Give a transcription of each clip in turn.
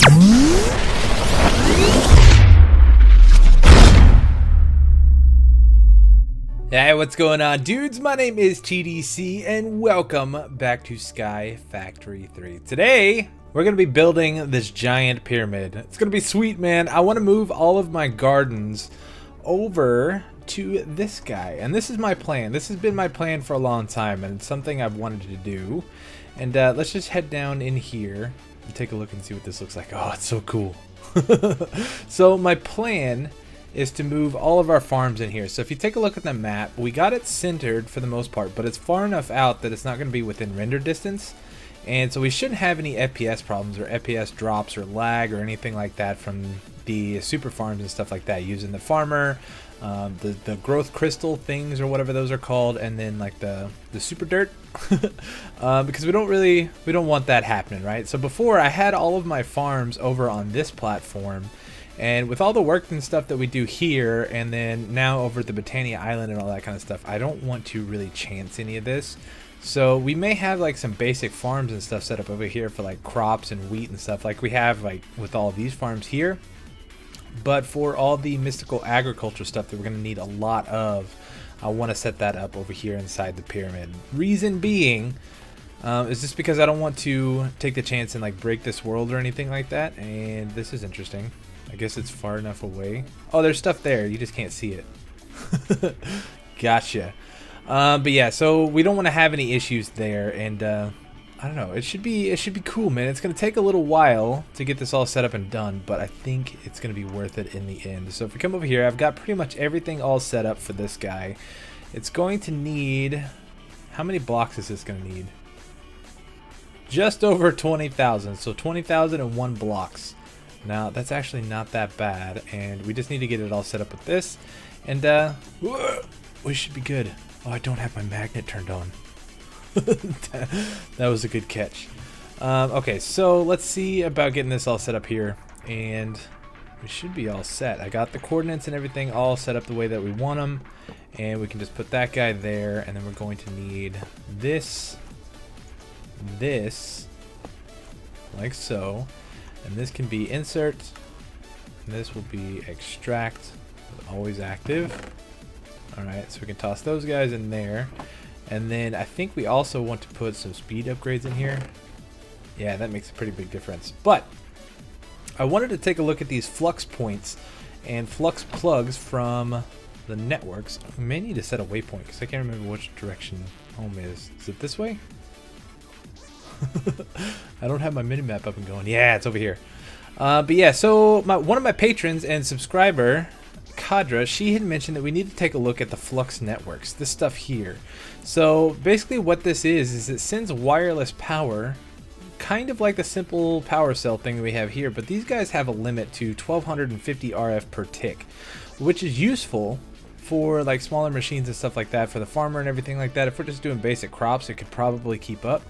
Hey, what's going on, dudes? My name is TDC and welcome back to SkyFactory 3. Today, we're going to be building this giant pyramid. It's going to be sweet, man. I want to move all of my gardens over to this guy. And this is my plan. This has been my plan for a long time, and it's something I've wanted to do. And let's just head down in here and take a look and see what this looks like. Oh, it's so cool. So my plan is to move all of our farms in here. So if you take a look at the map, we got it centered for the most part, but it's far enough out that it's not going to be within render distance. And so we shouldn't have any FPS problems or FPS drops or lag or anything like that from the super farms and stuff like that, using the farmer, the growth crystal things or whatever those are called, and then like the super dirt because we don't want that happening, right? So before, I had all of my farms over on this platform, and with all the work and stuff that we do here, and then now over at the Botania Island and all that kind of stuff, I don't want to really chance any of this. So we may have like some basic farms and stuff set up over here for like crops and wheat and stuff like we have like with all these farms here. But for all the mystical agriculture stuff that we're going to need a lot of, I want to set that up over here inside the pyramid. Reason being is just because I don't want to take the chance and like break this world or anything like that. And this is interesting. I guess it's far enough away. Oh, there's stuff there. You just can't see it. Gotcha. But yeah, so we don't want to have any issues there. And I don't know. It should be cool, man. It's going to take a little while to get this all set up and done, but I think it's going to be worth it in the end. So if we come over here, I've got pretty much everything all set up for this guy. It's going to need... How many blocks is this going to need? Just over 20,000. So 20,001 blocks. Now, that's actually not that bad, and we just need to get it all set up with this, and we should be good. Oh, I don't have my magnet turned on. That was a good catch. Okay, so let's see about getting this all set up here, and we should be all set. I got the coordinates and everything all set up the way that we want them, and we can just put that guy there, and then we're going to need this, like so. And this can be insert, and this will be extract, always active. Alright, so we can toss those guys in there. And then I think we also want to put some speed upgrades in here. Yeah, that makes a pretty big difference. But I wanted to take a look at these flux points and flux plugs from the networks. We may need to set a waypoint because I can't remember which direction home is. Is it this way? I don't have my minimap up and going. Yeah, it's over here. But yeah, so one of my patrons and subscriber, Kadra, she had mentioned that we need to take a look at the flux networks, this stuff here. So basically what this is it sends wireless power, kind of like the simple power cell thing that we have here, but these guys have a limit to 1250 RF per tick, which is useful for like smaller machines and stuff like that, for the farmer and everything like that. If we're just doing basic crops, it could probably keep up.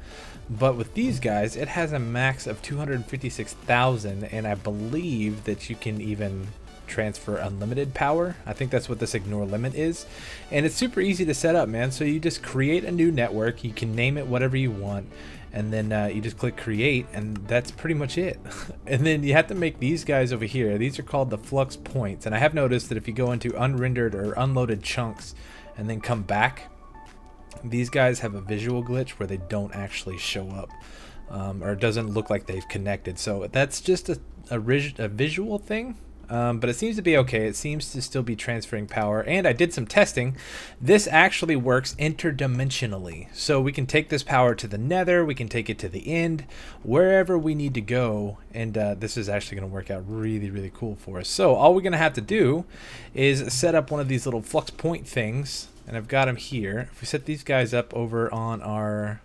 But with these guys, it has a max of 256,000, and I believe that you can even transfer unlimited power. I think that's what this ignore limit is, and it's super easy to set up, man. So you just create a new network, you can name it whatever you want, and then you just click create, and that's pretty much it. And then you have to make these guys over here. These are called the flux points, and I have noticed that if you go into unrendered or unloaded chunks and then come back, these guys have a visual glitch where they don't actually show up, or it doesn't look like they've connected. So that's just a visual thing, but it seems to be okay. It seems to still be transferring power, and I did some testing. This actually works interdimensionally, so we can take this power to the nether, we can take it to the end, wherever we need to go, and this is actually going to work out really, really cool for us. So all we're going to have to do is set up one of these little flux point things, and I've got them here. If we set these guys up over on our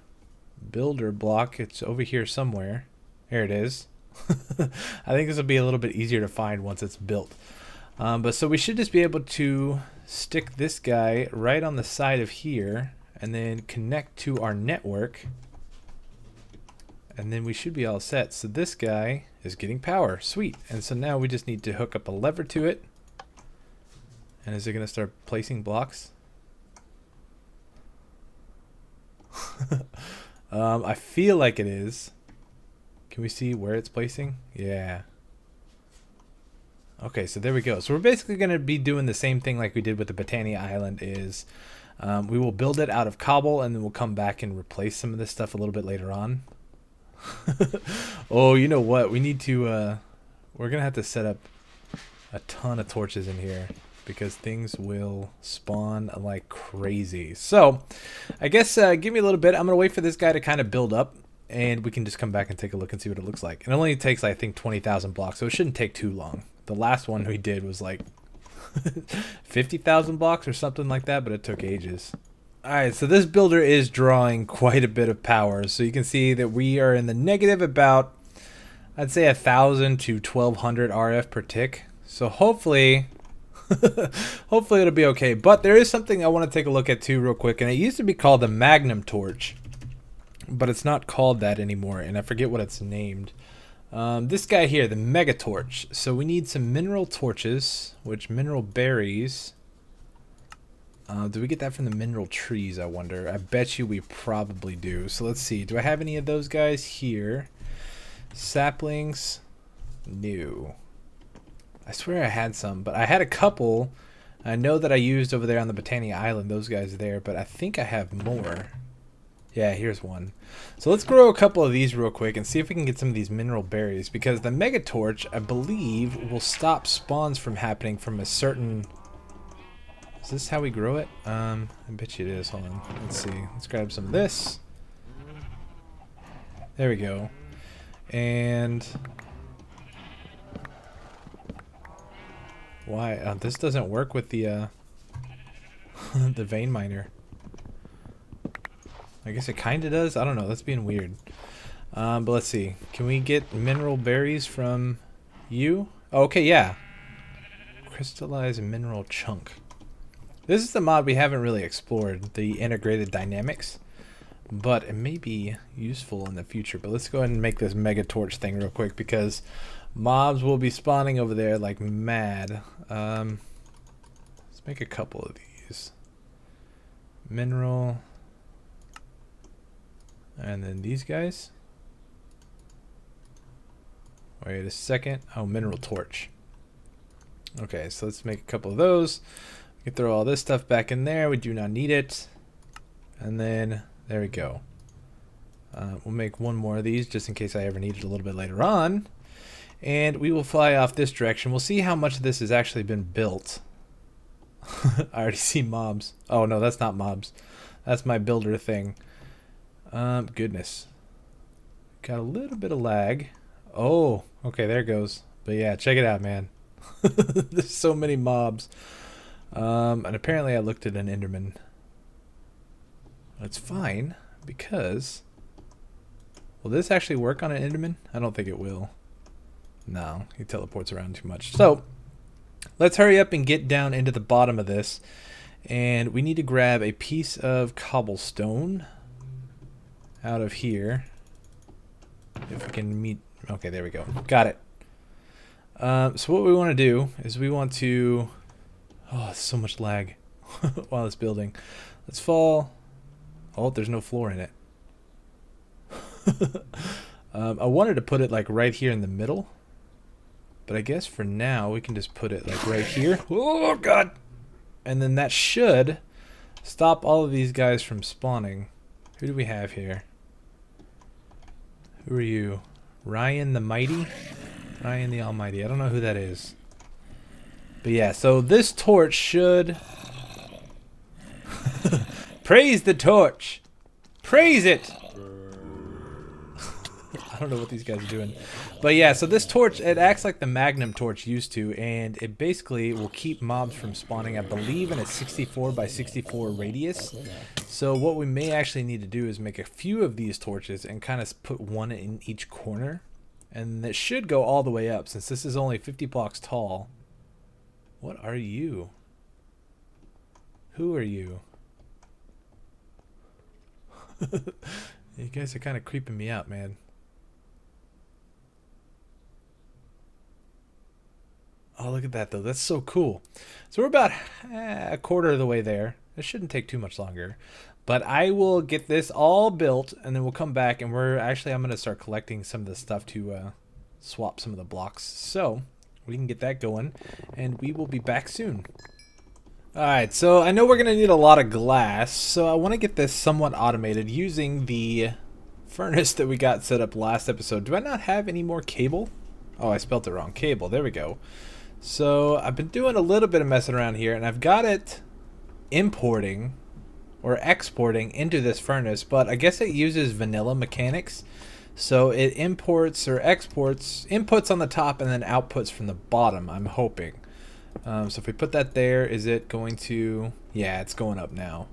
builder block, it's over here somewhere. Here it is. I think this will be a little bit easier to find once it's built. But so we should just be able to stick this guy right on the side of here and then connect to our network, and then we should be all set. So this guy is getting power. Sweet. And so now we just need to hook up a lever to it. And is it going to start placing blocks? I feel like it is. Can we see where it's placing? Yeah. Okay, so there we go. So we're basically going to be doing the same thing like we did with the Botania Island is we will build it out of cobble and then we'll come back and replace some of this stuff a little bit later on. Oh, you know what? We need to, we're going to have to set up a ton of torches in here because things will spawn like crazy. So I guess give me a little bit. I'm going to wait for this guy to kind of build up and we can just come back and take a look and see what it looks like. It only takes, I think, 20,000 blocks, so it shouldn't take too long. The last one we did was like 50,000 blocks or something like that, but it took ages. Alright, so this builder is drawing quite a bit of power. So you can see that we are in the negative about, I'd say 1,000 to 1,200 RF per tick. So hopefully, hopefully it'll be okay. But there is something I want to take a look at too real quick. And it used to be called the Magnum Torch. But it's not called that anymore. And I forget what it's named. This guy here, the Mega Torch. So we need some mineral torches, which mineral berries. Do we get that from the mineral trees, I wonder? I bet you we probably do. So let's see. Do I have any of those guys here? Saplings? No. I swear I had some, but I had a couple. I know that I used over there on the Botania Island, those guys there, but I think I have more. Yeah, here's one. So let's grow a couple of these real quick and see if we can get some of these mineral berries, because the Mega Torch, I believe, will stop spawns from happening from a certain... Is this how we grow it? I bet you it is. Hold on. Let's see. Let's grab some of this. There we go. And... Why? This doesn't work with the the vein miner. I guess it kind of does. I don't know. That's being weird. But let's see. Can we get mineral berries from you? Oh, okay, yeah. Crystallized mineral chunk. This is the mod we haven't really explored, the integrated dynamics. But it may be useful in the future. But let's go ahead and make this Mega Torch thing real quick because mobs will be spawning over there like mad. Let's make a couple of these. Mineral... And then these guys. Wait a second. Oh, mineral torch. Okay, so let's make a couple of those. We can throw all this stuff back in there. We do not need it. And then, there we go. We'll make one more of these just in case I ever need it a little bit later on. And we will fly off this direction. We'll see how much of this has actually been built. I already see mobs. Oh, no, that's not mobs. That's my builder thing. Goodness. Got a little bit of lag. Oh, okay, there it goes. But yeah, check it out, man. There's so many mobs. And apparently I looked at an Enderman. It's fine, because... Will this actually work on an Enderman? I don't think it will. No, he teleports around too much. So, let's hurry up and get down into the bottom of this. And we need to grab a piece of cobblestone out of here. If we can meet... Okay, there we go. Got it. So what we want to do is we want to... Oh, so much lag while it's building. Let's fall... Oh, there's no floor in it. I wanted to put it like right here in the middle. But I guess for now we can just put it like right here. Oh, God! And then that should stop all of these guys from spawning. Who do we have here? Who are you? Ryan the Mighty? Ryan the Almighty. I don't know who that is. But yeah, so this torch should... Praise the torch! Praise it! I don't know what these guys are doing. But yeah, so this torch, it acts like the Magnum Torch used to, and it basically will keep mobs from spawning, I believe, in a 64 by 64 radius. So what we may actually need to do is make a few of these torches and kind of put one in each corner. And it should go all the way up, since this is only 50 blocks tall. What are you? Who are you? You guys are kind of creeping me out, man. Oh, look at that, though. That's so cool. So we're about a quarter of the way there. It shouldn't take too much longer. But I will get this all built, and then we'll come back, and I'm going to start collecting some of the stuff to swap some of the blocks. So we can get that going, and we will be back soon. Alright, so I know we're going to need a lot of glass, so I want to get this somewhat automated using the furnace that we got set up last episode. Do I not have any more cable? Oh, I spelled it wrong. Cable, there we go. So I've been doing a little bit of messing around here, and I've got it importing or exporting into this furnace, but I guess it uses vanilla mechanics. So it imports or exports inputs on the top and then outputs from the bottom, I'm hoping. So if we put that there, is it going to... Yeah, it's going up now.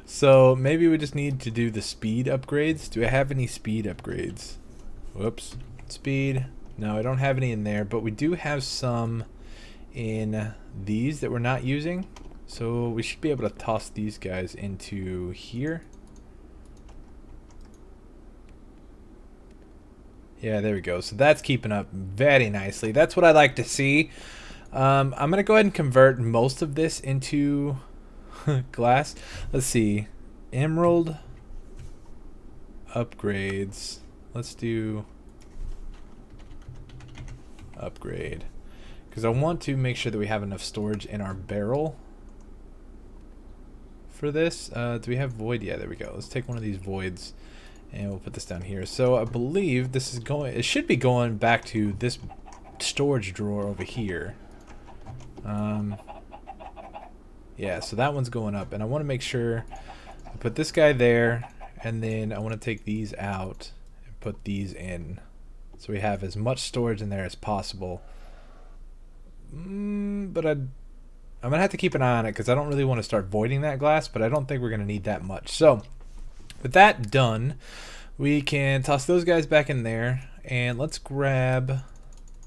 So maybe we just need to do the speed upgrades. Do I have any speed upgrades? Whoops. Speed. No, I don't have any in there, but we do have some in these that we're not using. So we should be able to toss these guys into here. Yeah, there we go. So that's keeping up very nicely. That's what I like to see. I'm going to go ahead and convert most of this into glass. Let's see. Emerald upgrades. Let's do upgrade. Because I want to make sure that we have enough storage in our barrel for this. Do we have void? Yeah, there we go. Let's take one of these voids. And we'll put this down here. So I believe this is going, it should be going back to this storage drawer over here. Yeah, so that one's going up. And I want to make sure I put this guy there. And then I want to take these out and put these in. So we have as much storage in there as possible. But I'm going to have to keep an eye on it because I don't really want to start voiding that glass. But I don't think we're going to need that much. So with that done, we can toss those guys back in there, and let's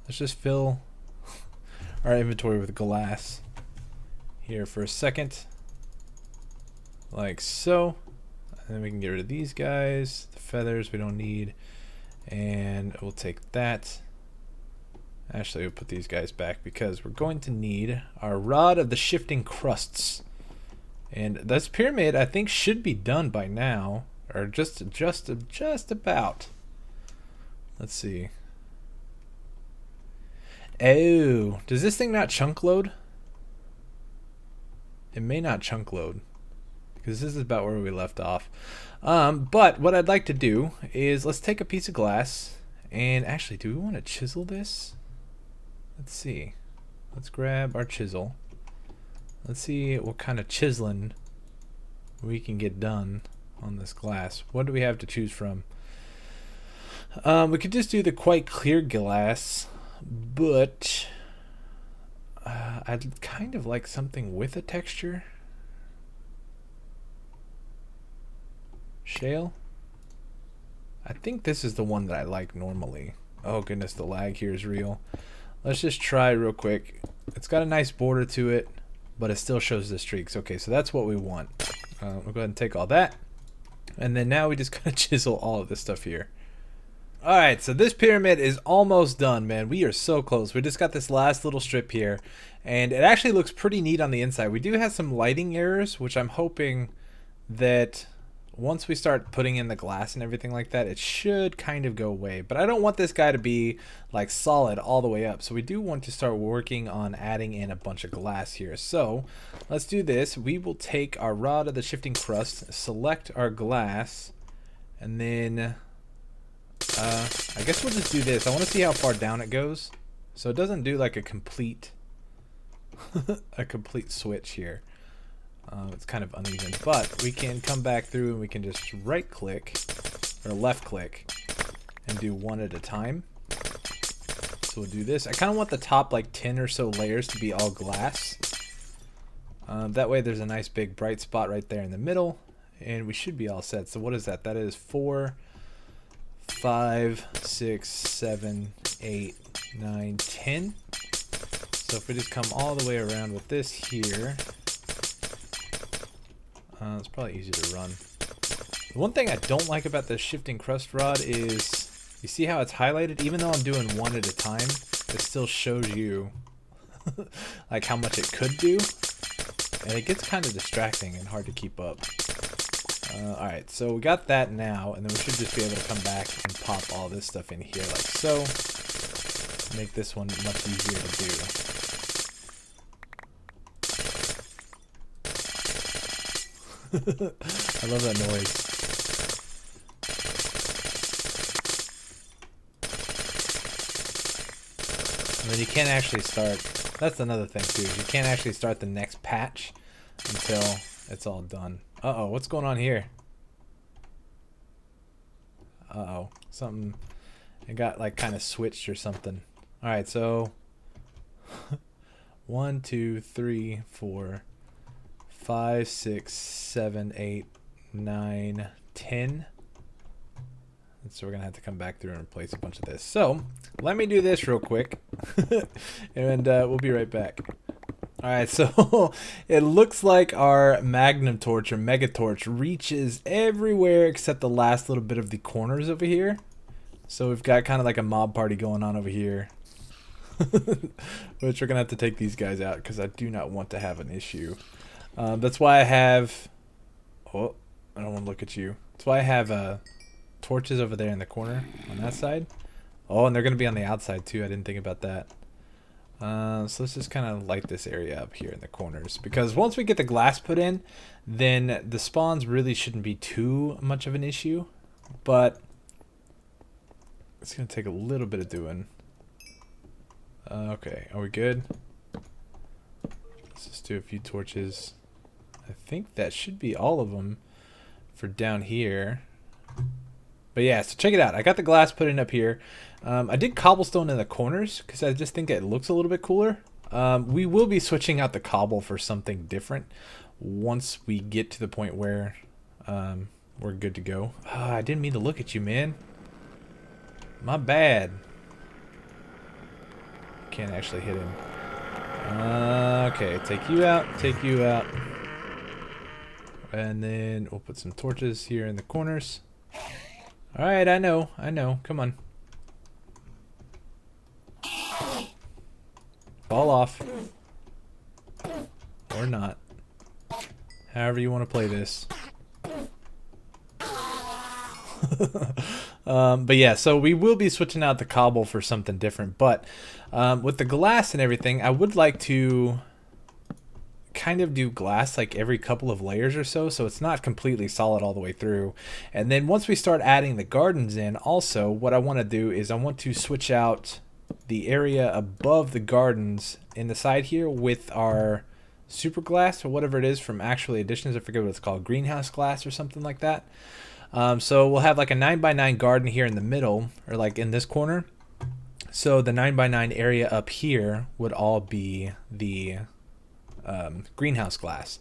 just fill our inventory with glass here for a second, like so. And then we can get rid of these guys, the feathers we don't need, and we'll take that. Actually, we'll put these guys back because we're going to need our rod of the shifting crusts. And this pyramid, I think, should be done by now, or just about. Let's see. Oh, does this thing not chunk load? It may not chunk load, because this is about where we left off. But what I'd like to do is let's take a piece of glass, and actually, do we want to chisel this? Let's see. Let's grab our chisel. Let's see what kind of chiseling we can get done on this glass. What do we have to choose from? We could just do the quite clear glass, but I'd kind of like something with a texture. Shale? I think this is the one that I like normally. Oh goodness, the lag here is real. Let's just try real quick. It's got a nice border to it, but it still shows the streaks. Okay, so that's what we want. We'll go ahead and take all that. And then now we just gotta chisel all of this stuff here. Alright, so this pyramid is almost done, man. We are so close. We just got this last little strip here. And it actually looks pretty neat on the inside. We do have some lighting errors, which I'm hoping that once we start putting in the glass and everything like that, it should kind of go away. But I don't want this guy to be like solid all the way up. So we do want to start working on adding in a bunch of glass here. So let's do this. We will take our rod of the shifting crust, select our glass, and then I guess we'll just do this. I want to see how far down it goes. So it doesn't do like a complete a complete switch here. It's kind of uneven, but we can come back through and we can just right click or left click and do one at a time. So we'll do this. I kind of want the top like 10 or so layers to be all glass. That way there's a nice big bright spot right there in the middle, and we should be all set. So what is that? That is 4, 5, 6, 7, 8, 9, 10. So if we just come all the way around with this here, it's probably easier to run. The one thing I don't like about this shifting crust rod is, you see how it's highlighted? Even though I'm doing one at a time, it still shows you like how much it could do. and it gets kind of distracting and hard to keep up. Alright, so we got that now, and then we should just be able to come back and pop all this stuff in here like so. Make this one much easier to do. I love that noise. And then you can't actually start, that's another thing too, you can't actually start the next patch until it's all done. Uh-oh, what's going on here? Uh-oh, something, it got like kind of switched or something. Alright, so 1, 2, 3, 4, 5, 6, 7, 8, 9, 10. And so we're gonna have to come back through and replace a bunch of this. So let me do this real quick, and we'll be right back. All right, so it looks like our magnum torch or mega torch reaches everywhere except the last little bit of the corners over here. So we've got kind of like a mob party going on over here, which we're gonna have to take these guys out because I do not want to have an issue. That's why I have. Oh, I don't want to look at you. That's why I have torches over there in the corner on that side. Oh, and they're going to be on the outside too. I didn't think about that. So let's just kind of light this area up here in the corners, because once we get the glass put in, then the spawns really shouldn't be too much of an issue, but it's going to take a little bit of doing. Okay, are we good? Let's just do a few torches. I think that should be all of them for down here. But yeah, so check it out. I got the glass put in up here. I did cobblestone in the corners because I just think it looks a little bit cooler. We will be switching out the cobble for something different once we get to the point where we're good to go. I didn't mean to look at you, man. My bad. Can't actually hit him. Okay, take you out, take you out. And then we'll put some torches here in the corners. Alright, I know. Come on. Fall off. Or not. However you want to play this. But yeah, so we will be switching out the cobble for something different. But with the glass and everything, I would like to kind of do glass like every couple of layers or so, so it's not completely solid all the way through. And then once we start adding the gardens in, also what I want to do is I want to switch out the area above the gardens in the side here with our super glass or whatever it is from Actual Editions. I forget what it's called, greenhouse glass or something like that. So we'll have like a 9x9 garden here in the middle, or like in this corner. So the 9x9 area up here would all be the greenhouse glass.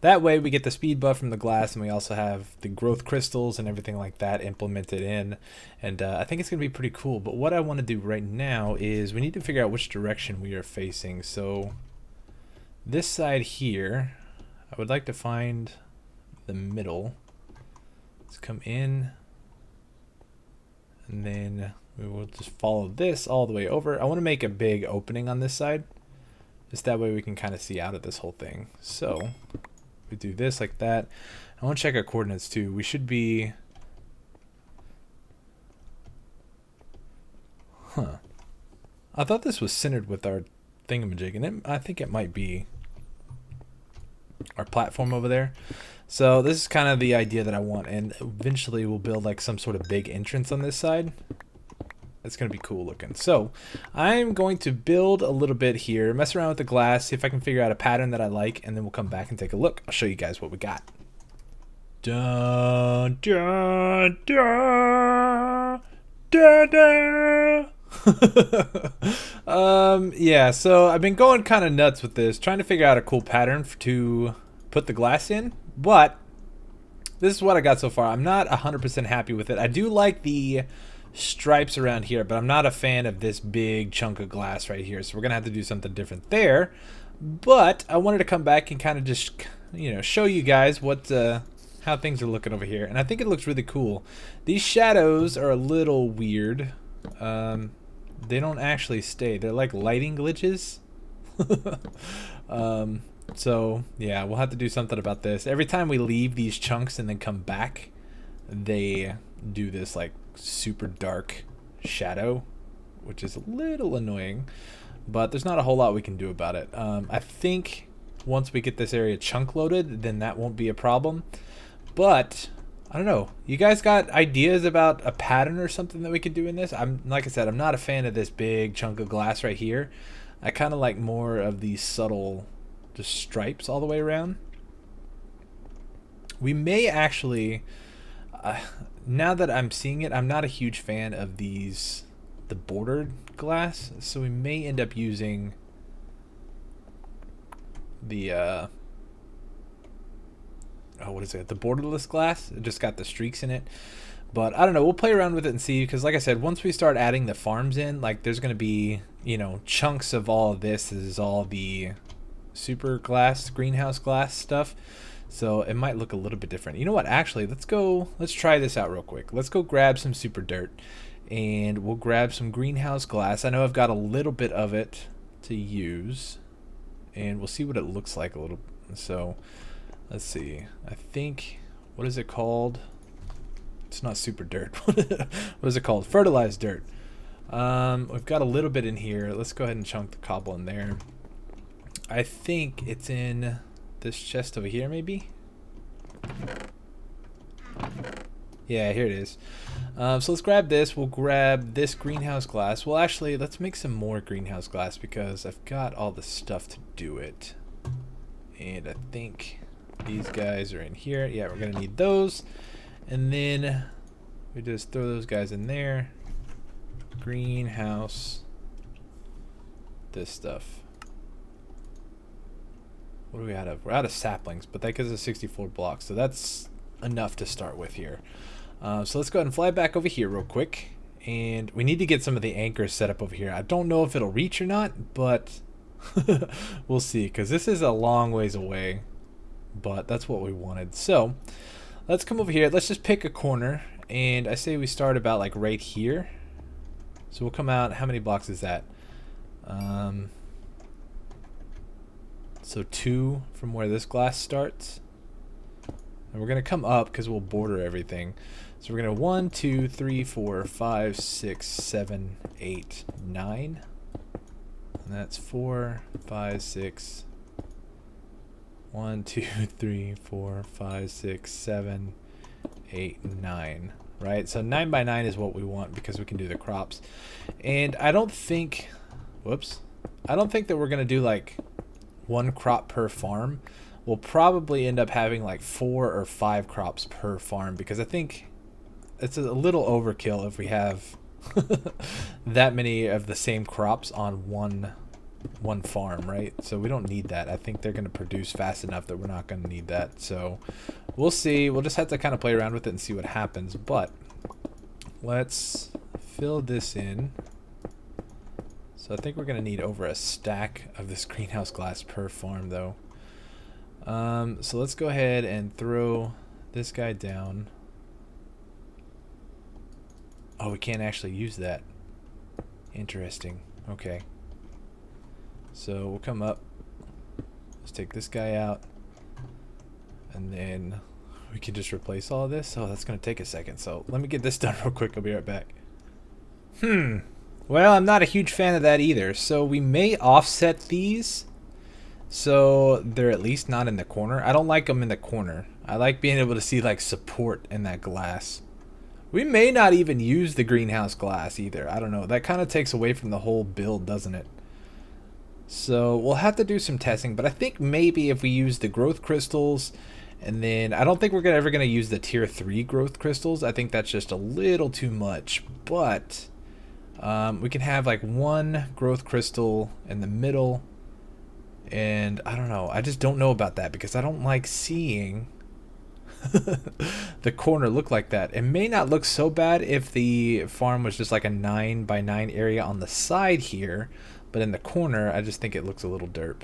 That way we get the speed buff from the glass, and we also have the growth crystals and everything like that implemented in, and I think it's gonna be pretty cool. But what I want to do right now is we need to figure out which direction we are facing. So this side here, I would like to find the middle. Let's come in, and then we will just follow this all the way over. I want to make a big opening on this side, just that way we can kind of see out of this whole thing. So we do this like that. I want to check our coordinates too. We should be, I thought this was centered with our thingamajig, and I think it might be our platform over there. So this is kind of the idea that I want, and eventually we'll build like some sort of big entrance on this side. It's going to be cool looking. So I'm going to build a little bit here, mess around with the glass, see if I can figure out a pattern that I like, and then we'll come back and take a look. I'll show you guys what we got. Dun, dun, dun, dun, dun. Yeah, so I've been going kind of nuts with this, trying to figure out a cool pattern to put the glass in, but this is what I got so far. I'm not 100% happy with it. I do like the stripes around here, but I'm not a fan of this big chunk of glass right here, so we're gonna have to do something different there. But I wanted to come back and kind of just, you know, show you guys what how things are looking over here, and I think it looks really cool. These shadows are a little weird. They don't actually stay, they're like lighting glitches. So yeah, we'll have to do something about this. Every time we leave these chunks and then come back, they do this like super dark shadow, which is a little annoying, but there's not a whole lot we can do about it. I think once we get this area chunk loaded, then that won't be a problem. But I don't know. You guys got ideas about a pattern or something that we could do in this? Like I said, I'm not a fan of this big chunk of glass right here. I kind of like more of these subtle just stripes all the way around. We may actually, now that I'm seeing it, I'm not a huge fan of the bordered glass, so we may end up using the what is it? The borderless glass. It just got the streaks in it. But I don't know. We'll play around with it and see, because like I said, once we start adding the farms in, like there's going to be, you know, chunks of all of this. This is all the super glass, greenhouse glass stuff. So it might look a little bit different. You know what? Actually, let's try this out real quick. Let's go grab some super dirt and we'll grab some greenhouse glass. I know I've got a little bit of it to use and we'll see what it looks like a little. So let's see. I think, what is it called? It's not super dirt. What is it called? Fertilized dirt. We've got a little bit in here. Let's go ahead and chunk the cobble in there. I think it's in this chest over here, maybe? Yeah, here it is. So let's grab this. We'll grab this greenhouse glass. Well, actually, let's make some more greenhouse glass because I've got all the stuff to do it. And I think these guys are in here. Yeah, we're going to need those. And then we just throw those guys in there. Greenhouse. This stuff. What are we out of? We're out of saplings, but that gives us 64 blocks. So that's enough to start with here. So let's go ahead and fly back over here real quick. And we need to get some of the anchors set up over here. I don't know if it'll reach or not, but we'll see. Because this is a long ways away. But that's what we wanted. So let's come over here. Let's just pick a corner. And I say we start about like right here. So we'll come out. How many blocks is that? So 2 from where this glass starts. And we're going to come up because we'll border everything. So we're going to 1, 2, 3, 4, 5, 6, 7, 8, 9. And that's 4, 5, 6. 1, 2, 3, 4, 5, 6, 7, 8, 9. Right? So 9 by 9 is what we want because we can do the crops. And I don't think, I don't think that we're going to do like 1 crop per farm. We'll probably end up having like 4 or 5 crops per farm because I think it's a little overkill if we have that many of the same crops on one farm, right? So we don't need that. I think they're going to produce fast enough that we're not going to need that. So we'll see. We'll just have to kind of play around with it and see what happens. But let's fill this in. So I think we're going to need over a stack of this greenhouse glass per farm though. So let's go ahead and throw this guy down. Oh, we can't actually use that. Interesting. Okay. So we'll come up. Let's take this guy out. And then we can just replace all of this. Oh, that's going to take a second. So let me get this done real quick. I'll be right back. Well, I'm not a huge fan of that either. So we may offset these so they're at least not in the corner. I don't like them in the corner. I like being able to see like support in that glass. We may not even use the greenhouse glass either. I don't know. That kind of takes away from the whole build, doesn't it? So we'll have to do some testing, but I think maybe if we use the growth crystals, and then I don't think we're ever going to use the tier 3 growth crystals. I think that's just a little too much, but we can have like 1 growth crystal in the middle, and I don't know. I just don't know about that because I don't like seeing the corner look like that. It may not look so bad if the farm was just like a 9 by 9 area on the side here, but in the corner I just think it looks a little derp.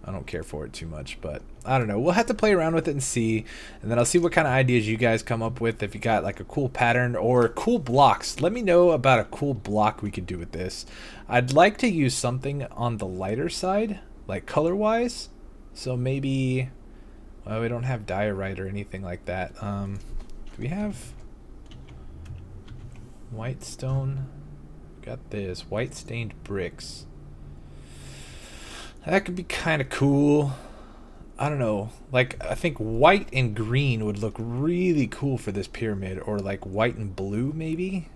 I don't care for it too much, but I don't know. We'll have to play around with it and see, and then I'll see what kind of ideas you guys come up with. If you got like a cool pattern or cool blocks, let me know about a cool block we could do with this. I'd like to use something on the lighter side, like color wise. So maybe, well, we don't have diorite or anything like that. Do we have white stone? Got this white stained bricks. That could be kind of cool. I don't know, like I think white and green would look really cool for this pyramid, or like white and blue maybe.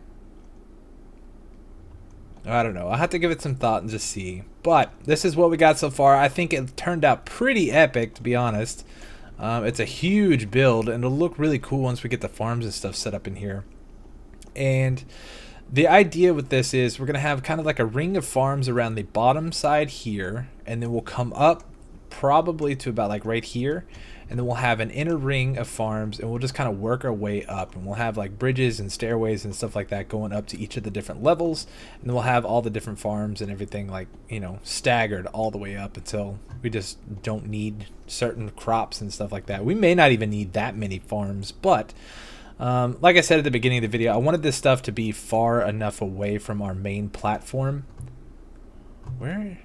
I don't know, I'll have to give it some thought and just see. But this is what we got so far. I think it turned out pretty epic, to be honest. It's a huge build, and it'll look really cool once we get the farms and stuff set up in here. And the idea with this is we're gonna have kind of like a ring of farms around the bottom side here, and then we'll come up probably to about like right here, and then we'll have an inner ring of farms, and we'll just kind of work our way up, and we'll have like bridges and stairways and stuff like that going up to each of the different levels, and then we'll have all the different farms and everything, like, you know, staggered all the way up until we just don't need certain crops and stuff like that. We may not even need that many farms, but like I said at the beginning of the video, I wanted this stuff to be far enough away from our main platform. Where?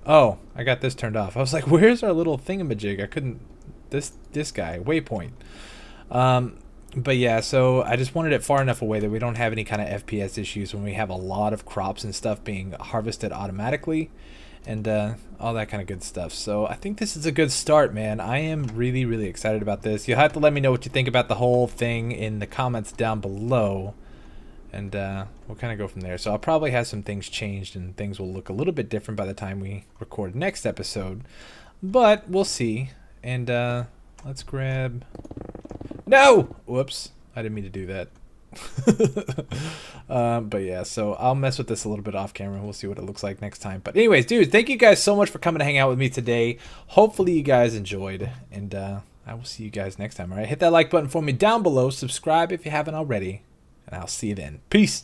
Oh, I got this turned off. I was like, where's our little thingamajig? I couldn't, this guy, waypoint. But yeah, so I just wanted it far enough away that we don't have any kind of FPS issues when we have a lot of crops and stuff being harvested automatically, and all that kind of good stuff. So I think this is a good start, man. I am really, really excited about this. You'll have to let me know what you think about the whole thing in the comments down below, and we'll kind of go from there. So I'll probably have some things changed, and things will look a little bit different by the time we record next episode, but we'll see. And let's grab, no, whoops, I didn't mean to do that. But yeah, so I'll mess with this a little bit off camera. We'll see what it looks like next time. But anyways, dude, thank you guys so much for coming to hang out with me today. Hopefully you guys enjoyed, and I will see you guys next time. All right, hit that like button for me down below, subscribe if you haven't already, and I'll see you then. Peace.